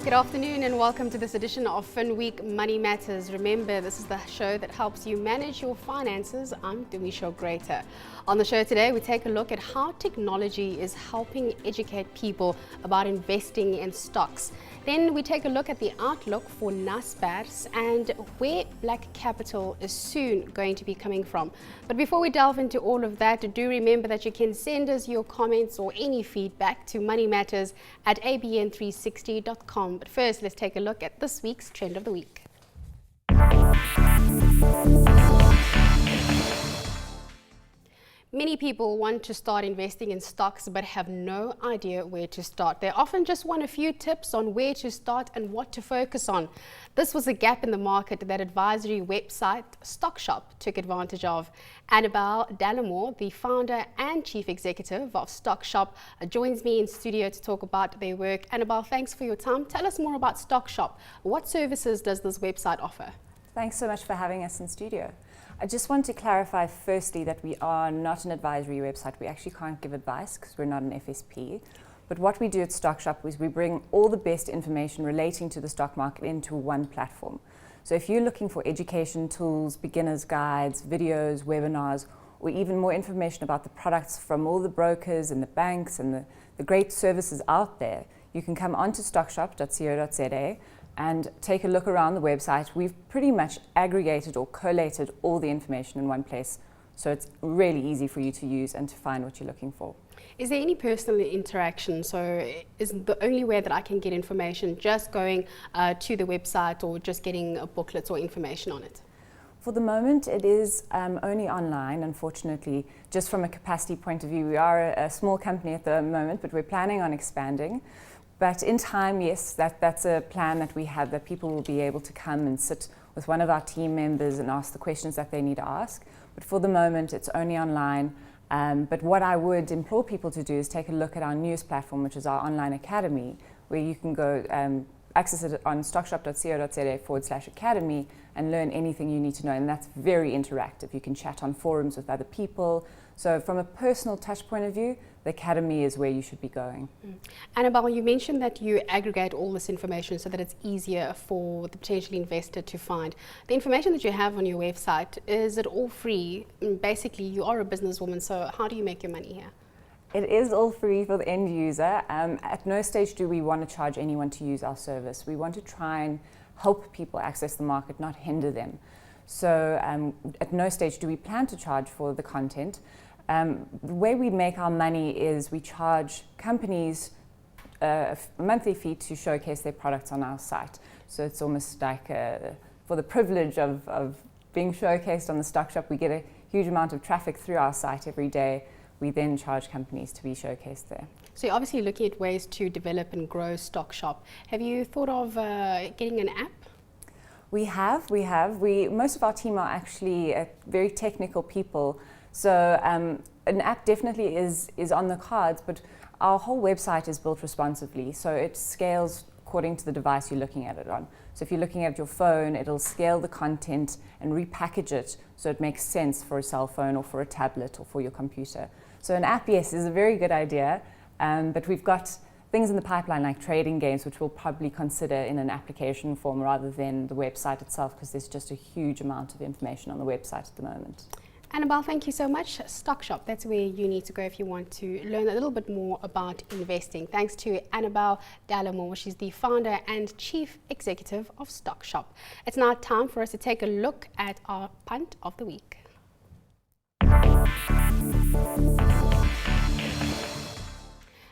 Good afternoon and welcome to this edition of Finweek Money Matters. Remember, this is the show that helps you manage your finances. I'm Dumisho Greater. On the show today, we take a look at how technology is helping educate people about investing in stocks. Then we take a look at the outlook for Naspers and where black capital is soon going to be coming from. But before we delve into all of that, do remember that you can send us your comments or any feedback to moneymatters@abn360.com. But first, let's take a look at this week's Trend of the Week. Many people want to start investing in stocks but have no idea where to start. They often just want a few tips on where to start and what to focus on. This was a gap in the market that advisory website StockShop took advantage of. Annabelle Dallimore, the founder and chief executive of StockShop, joins me in studio to talk about their work. Annabelle, thanks for your time. Tell us more about StockShop. What services does this website offer? Thanks so much for having us in studio. I just want to clarify firstly that we are not an advisory website. We actually can't give advice because we're not an FSP. But what we do at StockShop is we bring all the best information relating to the stock market into one platform. So if you're looking for education tools, beginners guides, videos, webinars, or even more information about the products from all the brokers and the banks and the great services out there, you can come onto stockshop.co.za and take a look around the website. We've pretty much aggregated or collated all the information in one place, so it's really easy for you to use and to find what you're looking for. Is there any personal interaction? So is the only way that I can get information just going to the website or just getting booklets or information on it? For the moment, it is only online, unfortunately. Just from a capacity point of view, we are a small company at the moment, but we're planning on expanding. But in time, yes, that's a plan that we have, that people will be able to come and sit with one of our team members and ask the questions that they need to ask. But for the moment, it's only online. But what I would implore people to do is take a look at our newest platform, which is our online academy, where you can go access it on stockshop.co.za/academy and learn anything you need to know. And that's very interactive. You can chat on forums with other people. So from a personal touch point of view, the academy is where you should be going. Annabelle, you mentioned that you aggregate all this information so that it's easier for the potential investor to find. The information that you have on your website, is it all free? Basically, you are a businesswoman, so how do you make your money here? It is all free for the end user. At no stage do we want to charge anyone to use our service. We want to try and help people access the market, not hinder them. So at no stage do we plan to charge for the content. The way we make our money is we charge companies a monthly fee to showcase their products on our site. So it's almost like for the privilege of being showcased on the StockShop, we get a huge amount of traffic through our site every day. We then charge companies to be showcased there. So you're obviously looking at ways to develop and grow StockShop. Have you thought of getting an app? We have. Most of our team are actually very technical people. So an app definitely is on the cards, but our whole website is built responsively. So it scales according to the device you're looking at it on. So if you're looking at your phone, it'll scale the content and repackage it so it makes sense for a cell phone or for a tablet or for your computer. So an app, yes, is a very good idea, but we've got things in the pipeline like trading games, which we'll probably consider in an application form rather than the website itself, because there's just a huge amount of information on the website at the moment. Annabelle, thank you so much. StockShop, that's where you need to go if you want to learn a little bit more about investing. Thanks to Annabelle Dallimore. She's the founder and chief executive of StockShop. It's now time for us to take a look at our punt of the week.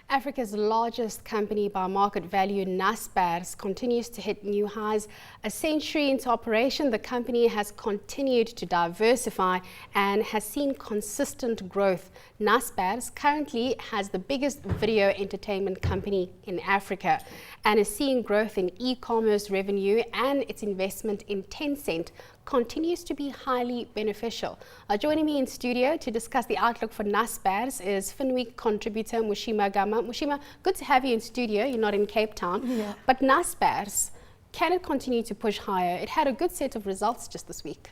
Africa's largest company by market value, Naspers, continues to hit new highs. A century into operation, the company has continued to diversify and has seen consistent growth. Naspers currently has the biggest video entertainment company in Africa and is seeing growth in e-commerce revenue, and its investment in Tencent continues to be highly beneficial. Joining me in studio to discuss the outlook for Naspers is Finweek contributor Moxima Gama. Moxima, good to have you in studio. You're not in Cape Town. Yeah. But Naspers, can it continue to push higher? It had a good set of results just this week.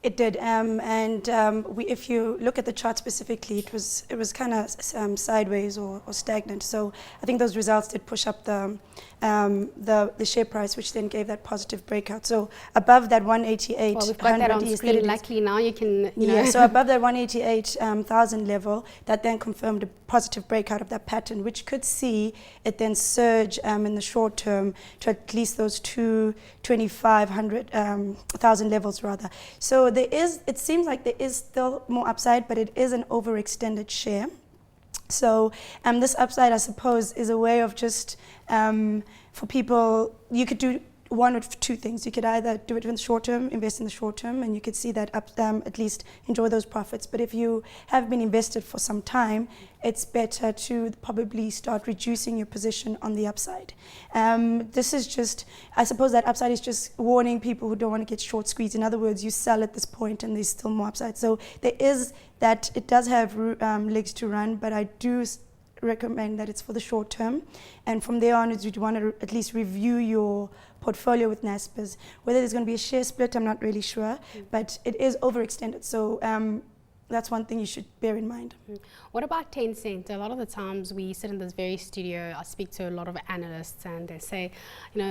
It did, if you look at the chart specifically, it was kind of sideways or stagnant. So I think those results did push up the share price, which then gave that positive breakout. So above that 188, well, we've got that on screen. Luckily now you can, so above that 188,000 level, that then confirmed a positive breakout of that pattern, which could see it then surge in the short term to at least those 2,500,000 levels rather. So it seems like there is still more upside, but it is an overextended share. So this upside, I suppose, is a way of just, for people, you could do one of two things. You could either do it in the short term, invest in the short term, and you could see that at least enjoy those profits. But if you have been invested for some time, it's better to probably start reducing your position on the upside. This is just, I suppose that upside is just warning people who don't want to get short squeezed. In other words, you sell at this point and there's still more upside. So there is that, it does have legs to run, but I do recommend that it's for the short term. And from there onwards, you'd want to at least review your portfolio with Naspers. Whether there's going to be a share split, I'm not really sure, but it is overextended. So that's one thing you should bear in mind. What about Tencent? A lot of the times we sit in this very studio, I speak to a lot of analysts and they say,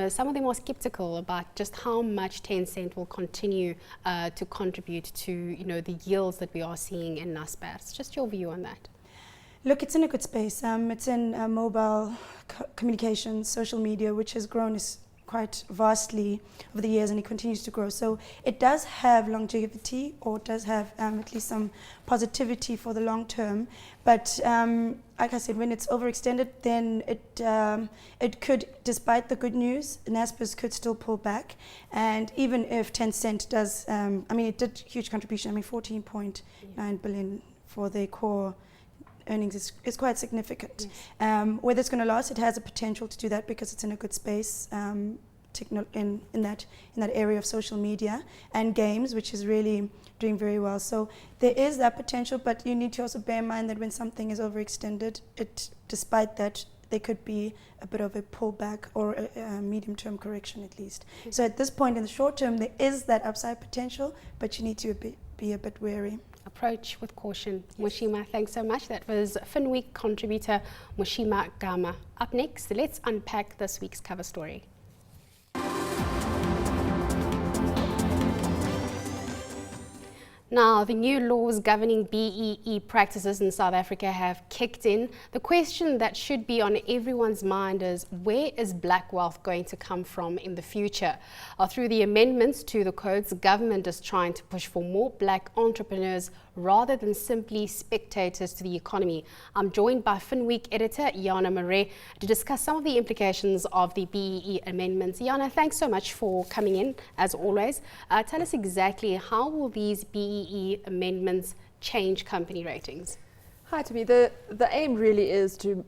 some of them are skeptical about just how much Tencent will continue to contribute to, the yields that we are seeing in Naspers. Just your view on that. Look, it's in a good space. It's in mobile communications, social media, which has grown quite vastly over the years, and it continues to grow. So it does have longevity, or it does have at least some positivity for the long term. But like I said, when it's overextended, then it could, despite the good news, Naspers could still pull back. And even if Tencent does, it did huge contribution. 14.9 billion for their core earnings is quite significant. Yes. Whether it's going to last, it has a potential to do that because it's in a good space in that area of social media and games, which is really doing very well. So there is that potential, but you need to also bear in mind that when something is overextended, despite that, there could be a bit of a pullback or a medium-term correction at least. Mm-hmm. So at this point in the short term, there is that upside potential, but you need to be a bit wary. Approach with caution. Yes. Moxima, thanks so much. That was Finweek contributor Moxima Gama. Up next, let's unpack this week's cover story. Now, the new laws governing BEE practices in South Africa have kicked in. The question that should be on everyone's mind is, where is black wealth going to come from in the future? Through the amendments to the codes, government is trying to push for more black entrepreneurs rather than simply spectators to the economy. I'm joined by Finweek editor Jana Marais to discuss some of the implications of the BEE amendments. Jana, thanks so much for coming in, as always. Tell us exactly how will these BEE amendments change company ratings? Hi, Timmy. The aim really is to,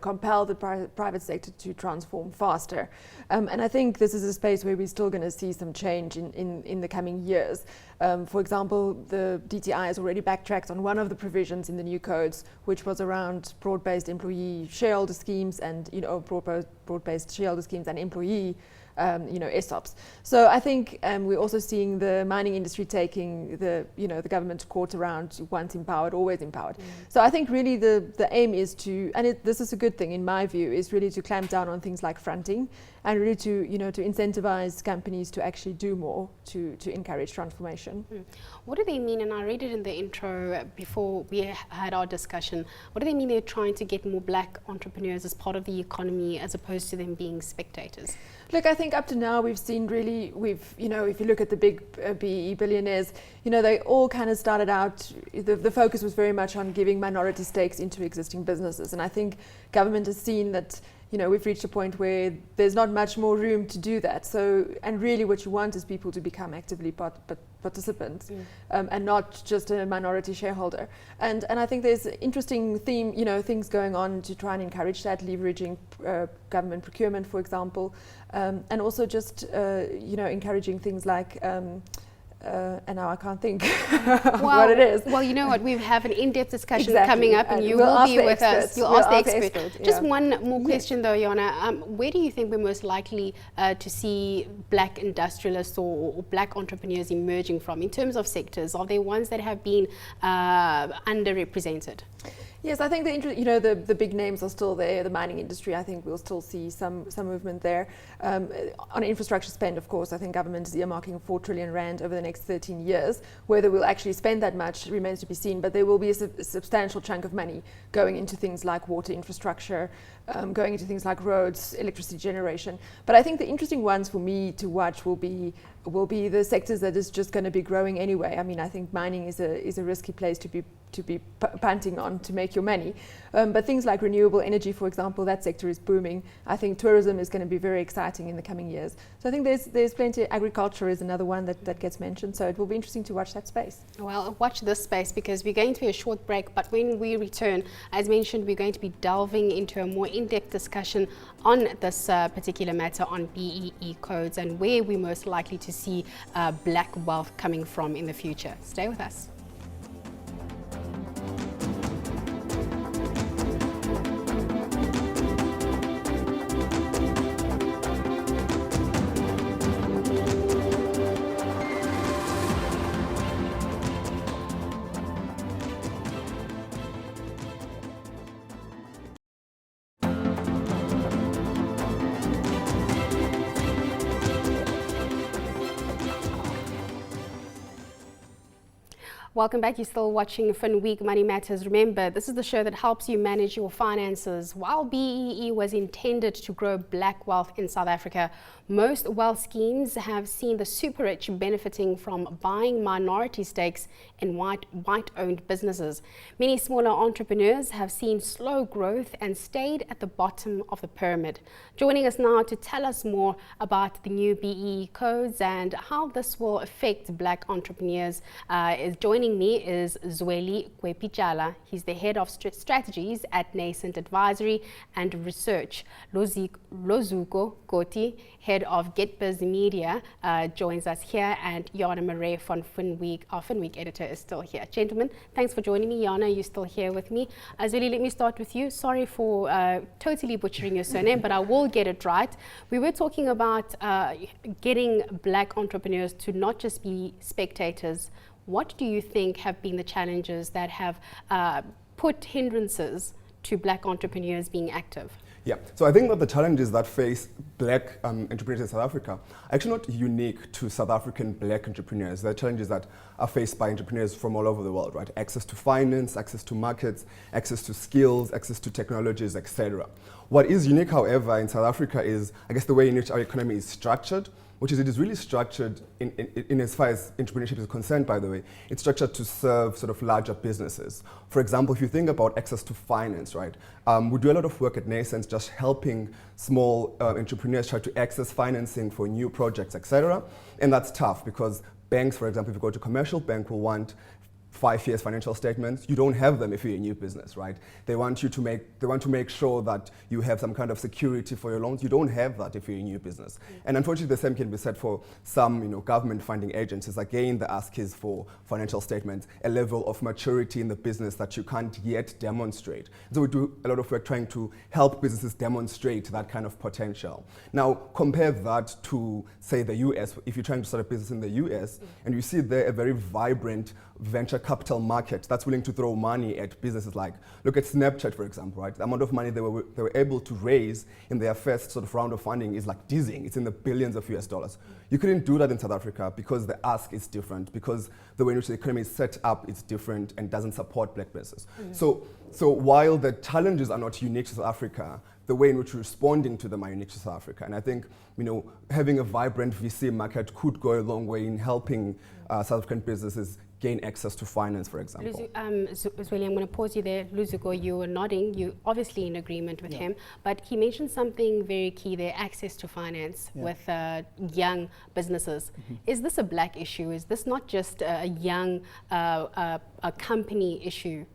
compel the private sector to transform faster. And I think this is a space where we're still going to see some change in the coming years. For example, the DTI has already backtracked on one of the provisions in the new codes, which was around broad-based employee shareholder schemes and, broad-based shareholder schemes and employee ESOPs. So I think we're also seeing the mining industry taking the government to court around once empowered, always empowered. So I think really the aim is to, and this is a good thing in my view, is really to clamp down on things like fronting and really to incentivize companies to actually do more to encourage transformation. What do they mean? And I read it in the intro before we had our discussion. What do they mean they're trying to get more black entrepreneurs as part of the economy as opposed to them being spectators? Look, I think up to now we've seen really, if you look at the big BEE billionaires, they all kind of started out, the focus was very much on giving minority stakes into existing businesses. And I think government has seen that, we've reached a point where there's not much more room to do that. So, and really what you want is people to become actively participants and not just a minority shareholder. And I think there's an interesting theme, things going on to try and encourage that, leveraging government procurement, for example, and also just, encouraging things like and now I can't think what it is. Well, you know what? We have an in-depth discussion Exactly. coming up, and you we'll will ask be the with experts. us. You'll We'll ask the ask the expert. expert, Just yeah. one more question, though, Jana. Where do you think we're most likely to see black industrialists or black entrepreneurs emerging from in terms of sectors? Are there ones that have been underrepresented? Yes, I think the big names are still there. The mining industry, I think we'll still see some movement there. On infrastructure spend, of course, I think government is earmarking 4 trillion rand over the next 13 years. Whether we'll actually spend that much remains to be seen, but there will be a substantial chunk of money going into things like water infrastructure, going into things like roads, electricity generation. But I think the interesting ones for me to watch will be the sectors that is just going to be growing anyway. I mean, I think mining is a risky place to be punting on to make your money. But things like renewable energy, for example, that sector is booming. I think tourism is going to be very exciting in the coming years. So I think there's plenty. Agriculture is another one that gets mentioned. So it will be interesting to watch that space. Well, watch this space because we're going to be a short break. But when we return, as mentioned, we're going to be delving into a more in-depth discussion on this particular matter on BEE codes and where we're most likely to see black wealth coming from in the future. Stay with us. Welcome back. You're still watching Finweek Money Matters. Remember, this is the show that helps you manage your finances. While BEE was intended to grow black wealth in South Africa, most wealth schemes have seen the super rich benefiting from buying minority stakes in white-owned businesses. Many smaller entrepreneurs have seen slow growth and stayed at the bottom of the pyramid. Joining us now to tell us more about the new BEE codes and how this will affect black entrepreneurs joining me is Zweli Gwebityala. He's the head of strategies at Nascent Advisory and Research. Luzuko Koti, head of GetBiz Media, joins us here, and Jana Marais from Finweek, our Finweek editor, is still here. Gentlemen, thanks for joining me. Jana, you're still here with me. Zweli, let me start with you. Sorry for totally butchering your surname, but I will get it right. We were talking about getting black entrepreneurs to not just be spectators. What do you think have been the challenges that have put hindrances to black entrepreneurs being active? Yeah, so I think that the challenges that face black entrepreneurs in South Africa are actually not unique to South African black entrepreneurs. They're challenges that are faced by entrepreneurs from all over the world, right? Access to finance, access to markets, access to skills, access to technologies, etc. What is unique, however, in South Africa is, I guess, the way in which our economy is structured, which is it is really structured in as far as entrepreneurship is concerned, by the way. It's structured to serve sort of larger businesses. For example, if you think about access to finance, right? We do a lot of work at Nascence just helping small entrepreneurs try to access financing for new projects, etc. And that's tough because banks, for example, if you go to a commercial bank, will want 5 years financial statements. You don't have them if you're a new business, right? They want to make sure that you have some kind of security for your loans. You don't have that if you're a new business. And unfortunately, the same can be said for some, government funding agencies. Again, the ask is for financial statements, a level of maturity in the business that you can't yet demonstrate. So we do a lot of work trying to help businesses demonstrate that kind of potential. Now, compare that to, say, the US. If you're trying to start a business in the US, and you see there a very vibrant venture capital market that's willing to throw money at businesses like, look at Snapchat, for example, right? The amount of money they were able to raise in their first sort of round of funding is like dizzying. It's in the billions of US dollars. You couldn't do that in South Africa because the ask is different, because the way in which the economy is set up is different and doesn't support black businesses. So while the challenges are not unique to South Africa, the way in which we're responding to them are unique to South Africa. And I think, having a vibrant VC market could go a long way in helping South African businesses gain access to finance, for example. Zweli, I'm going to pause you there. Luzuko, you were nodding. You're obviously in agreement with him, but he mentioned something very key there, access to finance with young businesses. Is this a black issue? Is this not just a young a company issue?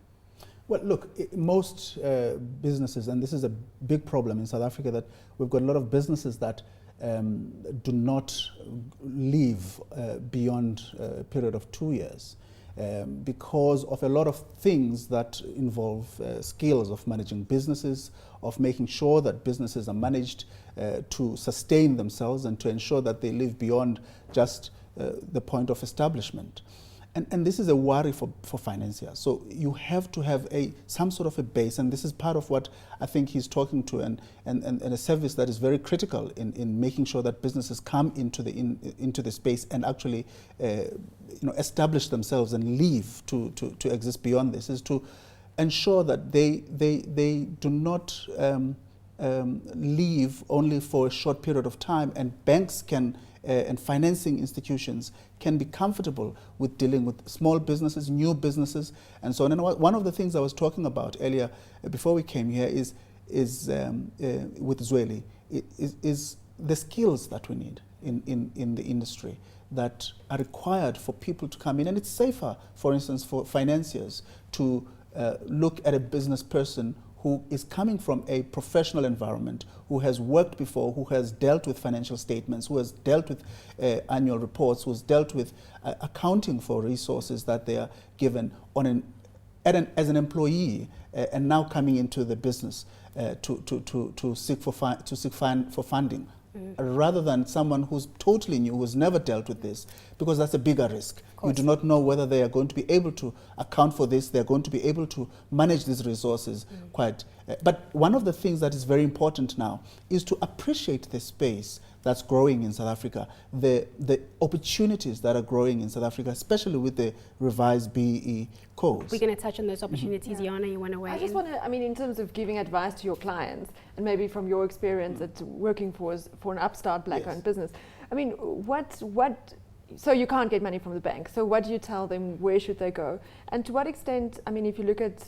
Well, look, most businesses, and this is a big problem in South Africa, that we've got a lot of businesses that do not live beyond a period of 2 years. Because of a lot of things that involve skills of managing businesses, of making sure that businesses are managed to sustain themselves and to ensure that they live beyond just the point of establishment. And this is a worry for financiers. So you have to have some sort of a base, and this is part of what I think he's talking to, and a service that is very critical in making sure that businesses come into the space and actually establish themselves and live to exist beyond this, is to ensure that they do not leave only for a short period of time, and banks can and financing institutions can be comfortable with dealing with small businesses, new businesses, and so on. And one of the things I was talking about earlier, before we came here, is with Zweli, is the skills that we need in the industry that are required for people to come in. And it's safer, for instance, for financiers to look at a business person who is coming from a professional environment, who has worked before, who has dealt with financial statements, who has dealt with annual reports, who has dealt with accounting for resources that they are given as an employee, and now coming into the business to seek for funding. Rather than someone who's totally new, who's never dealt with this, because that's a bigger risk. You do not know whether they are going to be able to account for this, they're going to be able to manage these resources quite. But one of the things that is very important now is to appreciate the space that's growing in South Africa, the opportunities that are growing in South Africa, especially with the revised BEE codes. We're going to touch on those opportunities. Jana, you want to weigh in? I just want to, in terms of giving advice to your clients, and maybe from your experience at working for an upstart black-owned business, so you can't get money from the bank. So what do you tell them? Where should they go? And to what extent, if you look at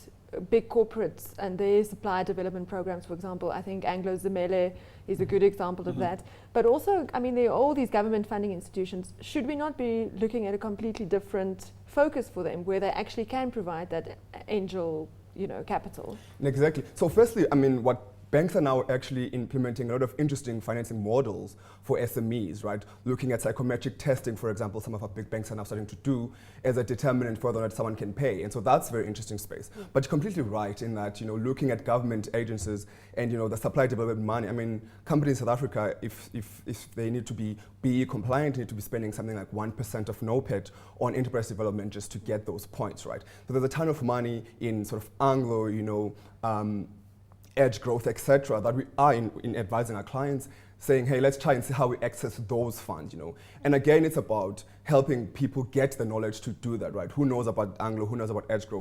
big corporates and their supply development programs, for example, I think Anglo Zimele is a good example of that. But also, there are all these government funding institutions. Should we not be looking at a completely different focus for them, where they actually can provide that angel, capital? Exactly. So firstly, what banks are now actually implementing a lot of interesting financing models for SMEs, right? Looking at psychometric testing, for example, some of our big banks are now starting to do as a determinant for whether or not someone can pay. And so that's a very interesting space. But you're completely right in that, looking at government agencies and, the supply development money. Companies in South Africa, if they need to be BE compliant, need to be spending something like 1% of NOPAT on enterprise development just to get those points, right? So there's a ton of money in sort of Anglo, edge growth, etc., that we are in advising our clients, saying, hey, let's try and see how we access those funds, And again, it's about helping people get the knowledge to do that, right? Who knows about Anglo, who knows about edge growth?